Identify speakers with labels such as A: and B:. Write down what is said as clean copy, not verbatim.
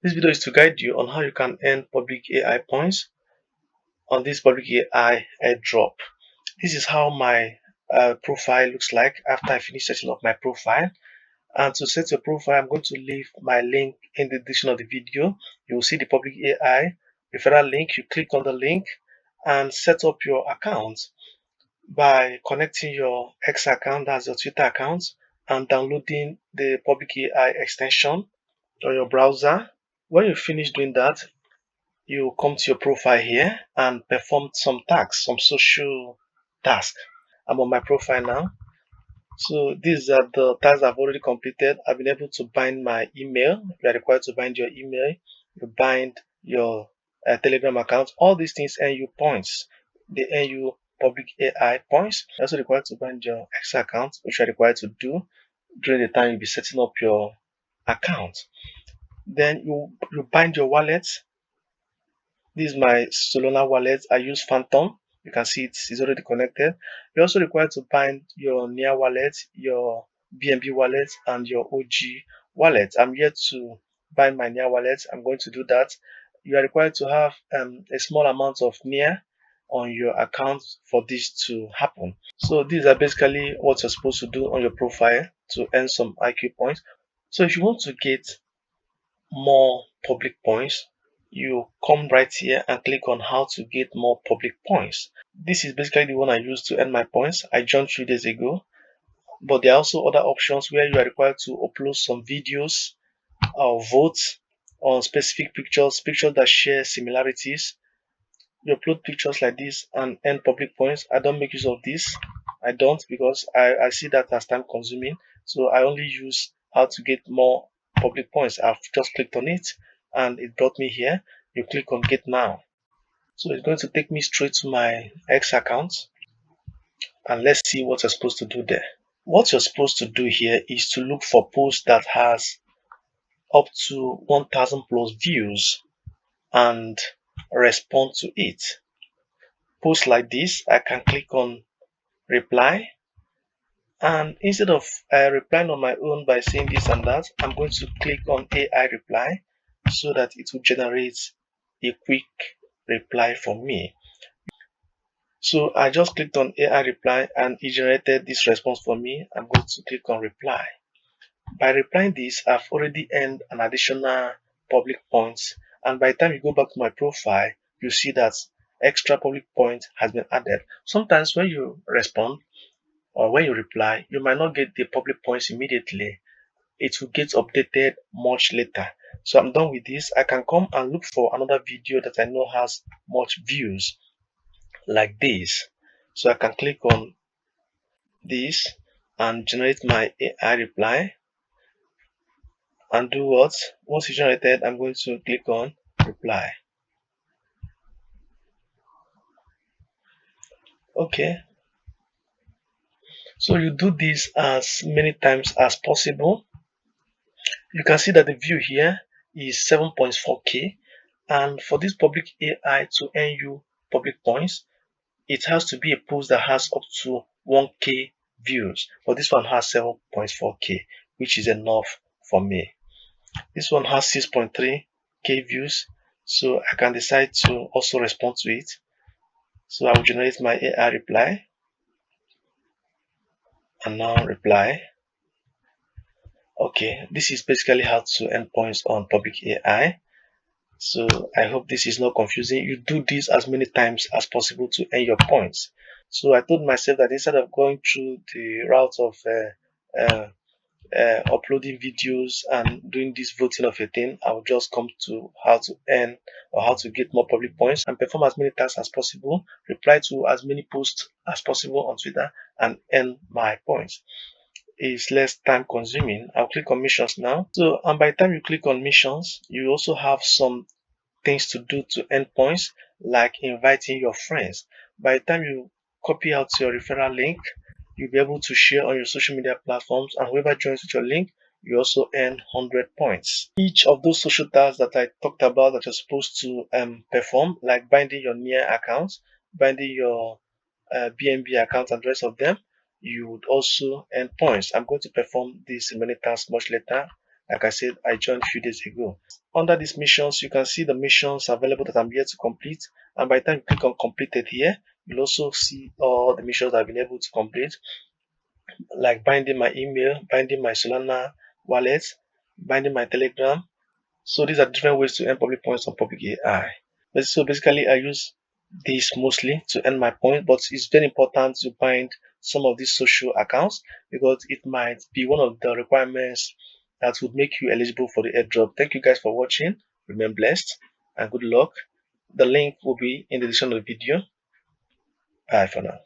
A: This video is to guide you on how you can earn public AI points on this public AI airdrop. This is how my profile looks like after I finish setting up my profile. And to set your profile, I'm going to leave my link in the description of the video. You will see the public AI referral link. You click on the link and set up your account by connecting your X account, that's your Twitter account, and downloading the public AI extension on your browser. When you finish doing that, you come to your profile here and perform some tasks, some social tasks. I'm on my profile now. So these are the tasks I've already completed. I've been able to bind my email. You are required to bind your email. You bind your Telegram account. All these things earn you points. They earn you public AI points. You're also required to bind your X account, which you are required to do during the time you'll be setting up your account. Then you bind your wallet. This is my Solana wallet. I use Phantom. You can see it's already connected. You're also required to bind your Near wallet, your BNB wallet, and your OG wallet. I'm yet to bind my Near wallet. I'm going to do that. You are required to have a small amount of Near on your account for this to happen. So these are basically what you're supposed to do on your profile to earn some IQ points. So if you want to get more public points, you come right here and click on how to get more public points. This is basically the one I used to earn my points. I joined 3 days ago, but there are also other options where you are required to upload some videos or vote on specific pictures that share similarities. You upload pictures like this and earn public points. I don't make use of this. I don't, because I see that as time consuming. So I only use how to get more public points. I've just clicked on it and it brought me here. You click on get now. So it's going to take me straight to my X account, and let's see what you're supposed to do there. What you're supposed to do here is to look for posts that has up to 1000 plus views and respond to it. Posts like this, I can click on reply, and instead of replying on my own by saying this and that, I'm going to click on AI reply so that it will generate a quick reply for me. So I just clicked on AI reply and it generated this response for me. I'm going to click on reply. By replying this, I've already earned an additional public points, and by the time you go back to my profile, you see that extra public point has been added. Sometimes when you respond or when you reply, you might not get the public points immediately. It will get updated much later. So I'm done with this. I can come and look for another video that I know has much views like this. So I can click on this and generate my AI reply and do what? Once it's generated, I'm going to click on reply. Okay. So you do this as many times as possible. You can see that the view here is 7.4k, and for this public AI to earn you public points, it has to be a post that has up to 1k views, but this one has 7.4k, which is enough for me. This one has 6.3k views, so I can decide to also respond to it. So I will generate my AI reply and now reply. Okay, this is basically how to earn points on public AI. So I hope this is not confusing. You do this as many times as possible to earn your points. So I told myself that instead of going through the route of uploading videos and doing this voting of a thing, I will just come to how to earn or how to get more public points and perform as many tasks as possible, reply to as many posts as possible on Twitter, and earn my points. Is less time consuming. I'll click on missions now. So, and by the time you click on missions, you also have some things to do to earn points, like inviting your friends. By the time you copy out your referral link, you'll be able to share on your social media platforms, and whoever joins with your link, you also earn 100 points. Each of those social tasks that I talked about that you're supposed to perform, like binding your Near account, binding your BNB account, and the rest of them, you would also earn points. I'm going to perform these remaining tasks much later. Like I said, I joined a few days ago. Under these missions, you can see the missions available that I'm yet to complete. And by the time you click on completed here, you'll also see all the missions I've been able to complete, like binding my email, binding my Solana wallet, binding my Telegram. So these are different ways to earn public points on public AI. So basically, I use this mostly to earn my point, but it's very important to bind some of these social accounts because it might be one of the requirements that would make you eligible for the airdrop. Thank you guys for watching. Remain blessed and good luck. The link will be in the description of the video. Bye for now.